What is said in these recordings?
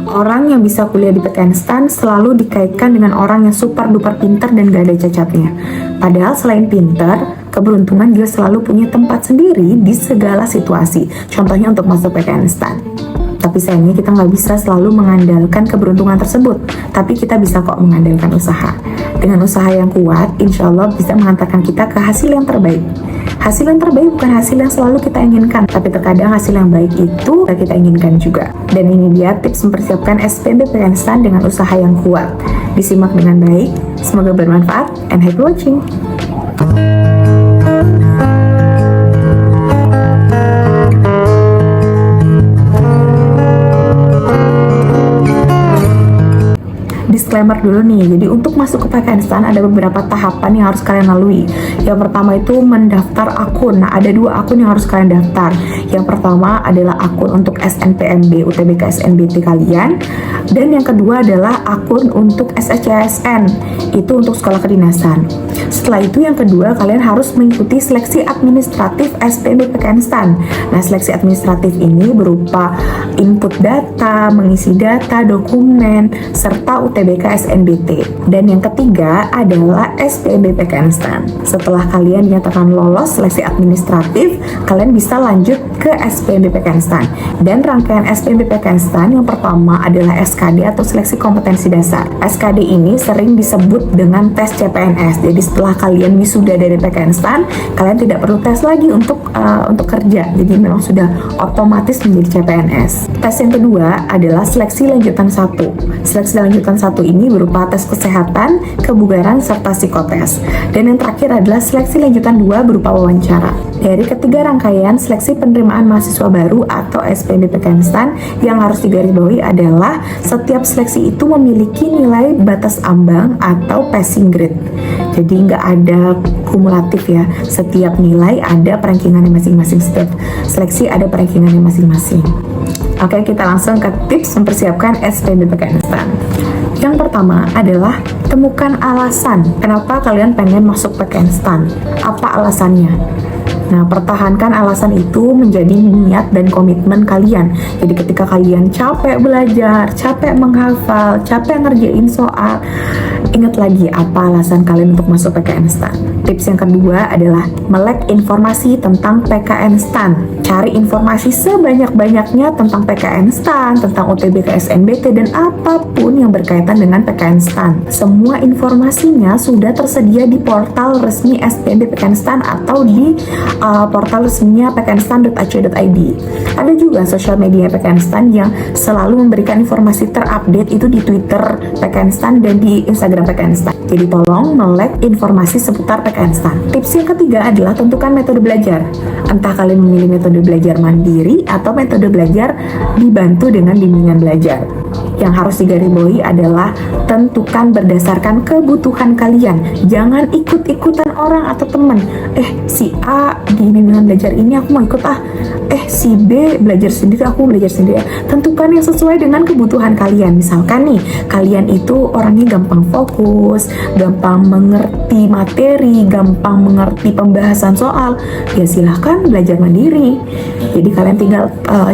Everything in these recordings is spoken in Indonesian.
Orang yang bisa kuliah di PTN selalu dikaitkan dengan orang yang super duper pinter dan gak ada cacatnya. Padahal selain pinter, keberuntungan juga selalu punya tempat sendiri di segala situasi. Contohnya untuk masuk PTN. Tapi sayangnya kita nggak bisa selalu mengandalkan keberuntungan tersebut, tapi kita bisa kok mengandalkan usaha. Dengan usaha yang kuat, insya Allah bisa mengantarkan kita ke hasil yang terbaik. Hasil yang terbaik bukan hasil yang selalu kita inginkan, tapi terkadang hasil yang baik itu kita inginkan juga. Dan ini dia tips mempersiapkan SPMB-PTN dengan usaha yang kuat. Disimak dengan baik, semoga bermanfaat, and happy watching! Disclaimer dulu nih, jadi untuk masuk ke PTN ada beberapa tahapan yang harus kalian lalui. Yang pertama itu mendaftar akun. Nah, ada 2 akun yang harus kalian daftar. Yang pertama adalah akun untuk SNPMB UTBK SNBT kalian, dan yang kedua adalah akun untuk SSCSN, itu untuk sekolah kedinasan. Setelah itu yang kedua, kalian harus mengikuti seleksi administratif SPMB PTN. Nah, seleksi administratif ini berupa input data, mengisi data, dokumen, serta UTBK SNBT. Dan yang ketiga adalah SPMB PTN. Setelah kalian dinyatakan lolos seleksi administratif, kalian bisa lanjut ke SPMB PTN. Dan rangkaian SPMB PTN yang pertama adalah SKD atau seleksi kompetensi dasar. SKD ini sering disebut dengan tes CPNS. Jadi setelah kalian wisuda dari PTN, kalian tidak perlu tes lagi untuk kerja. Jadi memang sudah otomatis menjadi CPNS. Tes yang kedua adalah seleksi lanjutan 1. Seleksi lanjutan 1 ini berupa tes kesehatan, kebugaran, serta psikotes. Dan yang terakhir adalah seleksi lanjutan 2 berupa wawancara. Dari ketiga rangkaian seleksi penerimaan mahasiswa baru atau SPMB PTN yang harus digarisbawahi adalah setiap seleksi itu memiliki nilai batas ambang atau passing grade. Jadi nggak ada kumulatif ya, setiap nilai ada perankingannya masing-masing, setiap seleksi ada perankingannya masing-masing. Oke, kita langsung ke tips mempersiapkan SPMB PTN. Yang pertama adalah temukan alasan kenapa kalian pengen masuk PTN. Apa alasannya? Nah, pertahankan alasan itu menjadi niat dan komitmen kalian. Jadi ketika kalian capek belajar, capek menghafal, capek ngerjain soal, ingat lagi apa alasan kalian untuk masuk PKN STAN. Tips yang kedua adalah melek informasi tentang PKN STAN. Cari informasi sebanyak-banyaknya tentang PKN STAN, tentang UTBK SNBT, dan apapun yang berkaitan dengan PKN STAN. Semua informasinya sudah tersedia di portal resmi SPMB PKN STAN atau di portal resminya pknstan.ac.id. Ada juga sosial media PKN STAN yang selalu memberikan informasi terupdate itu di Twitter PKN STAN dan di Instagram PKN STAN. Jadi tolong melek informasi seputar PKN STAN. Tips yang ketiga adalah tentukan metode belajar. Entah kalian memilih metode belajar mandiri atau metode belajar dibantu dengan bimbingan belajar. Yang harus digarisbawahi adalah tentukan berdasarkan kebutuhan kalian. Jangan ikut-ikutan orang atau teman. Si A di bimbingan belajar ini aku mau ikut si B belajar sendiri, aku belajar sendiri. Tentukan yang sesuai dengan kebutuhan kalian. Misalkan nih, kalian itu orangnya gampang fokus, gampang mengerti materi, gampang mengerti pembahasan soal, ya silahkan belajar mandiri. Jadi kalian tinggal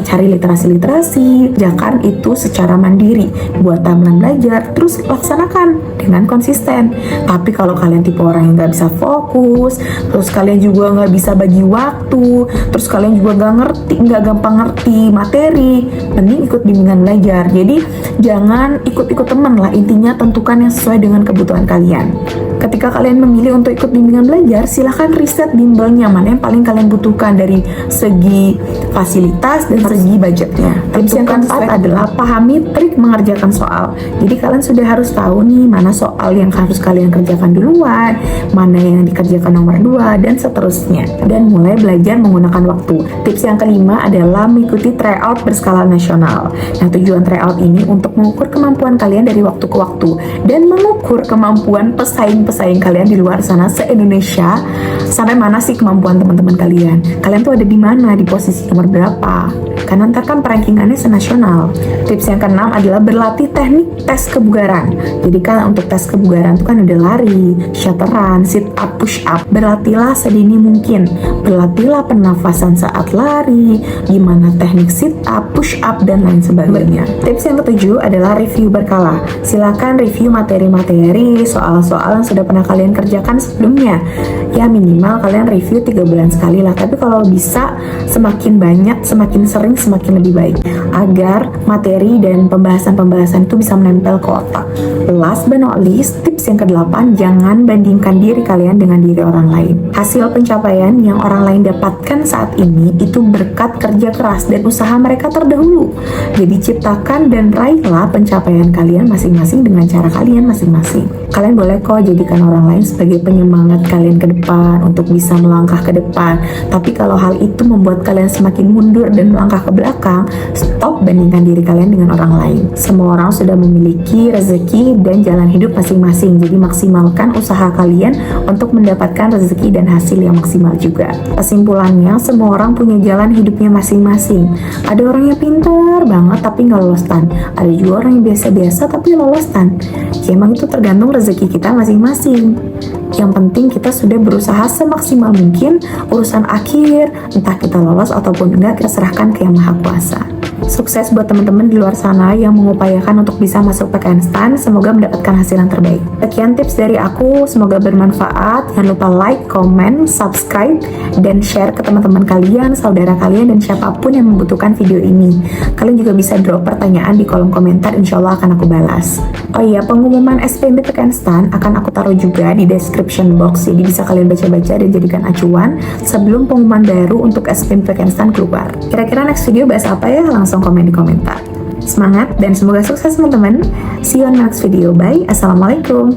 cari literasi-literasi, jangan itu secara mandiri, buat tabungan belajar, terus laksanakan dengan konsisten. Tapi kalau kalian tipe orang yang nggak bisa fokus, terus kalian juga nggak bisa bagi waktu, terus kalian juga nggak gampang ngerti materi, mending ikut bimbingan belajar. Jadi jangan ikut-ikut teman lah, intinya tentukan yang sesuai dengan kebutuhan kalian. Ketika kalian memilih untuk ikut bimbingan belajar, silahkan riset bimbelnya mana yang paling kalian butuhkan dari segi fasilitas dan segi budgetnya. Tips yang keempat adalah pahami trik mengerjakan soal. Jadi kalian sudah harus tahu nih mana soal yang harus kalian kerjakan duluan, mana yang dikerjakan nomor 2, dan seterusnya. Dan mulai belajar menggunakan waktu. Tips yang kelima adalah mengikuti tryout berskala nasional. Nah, tujuan tryout ini untuk mengukur kemampuan kalian dari waktu ke waktu dan mengukur kemampuan pesaing pesaing kalian di luar sana se-Indonesia. Sampai mana sih kemampuan teman-teman kalian? Kalian tuh ada di mana, di posisi nomor berapa? Karena ntar kan perankingannya senasional. Tips yang keenam adalah berlatih teknik tes kebugaran. Jadi kan untuk tes kebugaran itu kan ada lari, shutteran, sit up, push up. Berlatihlah sedini mungkin. Berlatihlah pernafasan saat lari, gimana teknik sit up, push up, dan lain sebagainya. Tips yang ketujuh adalah review berkala. Silakan review materi-materi, soal-soal yang sudah pernah kalian kerjakan sebelumnya. Ya minimal kalian review 3 bulan sekali lah. Tapi kalau bisa semakin banyak, semakin sering, semakin lebih baik, agar materi dan pembahasan-pembahasan itu bisa menempel ke otak. Last but not least, tips yang ke-8, jangan bandingkan diri kalian dengan diri orang lain. Hasil pencapaian yang orang lain dapatkan saat ini itu berkat kerja keras dan usaha mereka terdahulu. Jadi ciptakan dan raihlah pencapaian kalian masing-masing dengan cara kalian masing-masing. Kalian boleh kok jadikan orang lain sebagai penyemangat kalian ke depan untuk bisa melangkah ke depan. Tapi kalau hal itu membuat kalian semakin mundur dan melangkah ke belakang, stop bandingkan diri kalian dengan orang lain. Semua orang sudah memiliki rezeki dan jalan hidup masing-masing. Jadi maksimalkan usaha kalian untuk mendapatkan rezeki dan hasil yang maksimal juga. Kesimpulannya, semua orang punya jalan hidupnya masing-masing. Ada orang yang pintar banget tapi nggak lolos tan. Ada juga orang yang biasa-biasa tapi lolos tan. Ya, emang itu tergantung rezeki kita masing-masing. Yang penting kita sudah berusaha semaksimal mungkin. Urusan akhir, entah kita lolos ataupun enggak, kita serahkan ke Yang Maha Kuasa. Sukses buat teman-teman di luar sana yang mengupayakan untuk bisa masuk PKN STAN. Semoga mendapatkan hasil yang terbaik. Sekian tips dari aku, semoga bermanfaat. Jangan lupa like, comment, subscribe, dan share ke teman-teman kalian, saudara kalian, dan siapapun yang membutuhkan video ini. Kalian juga bisa drop pertanyaan di kolom komentar, insya Allah akan aku balas. Oh iya, pengumuman SPMB PKN STAN akan aku taruh juga di description box, jadi bisa kalian baca-baca dan jadikan acuan sebelum pengumuman baru untuk SPMB PKN STAN keluar. Kira-kira next video bahas apa ya? Langsung komen di komentar. Semangat dan semoga sukses teman-teman. See you on next video. Bye. Assalamualaikum.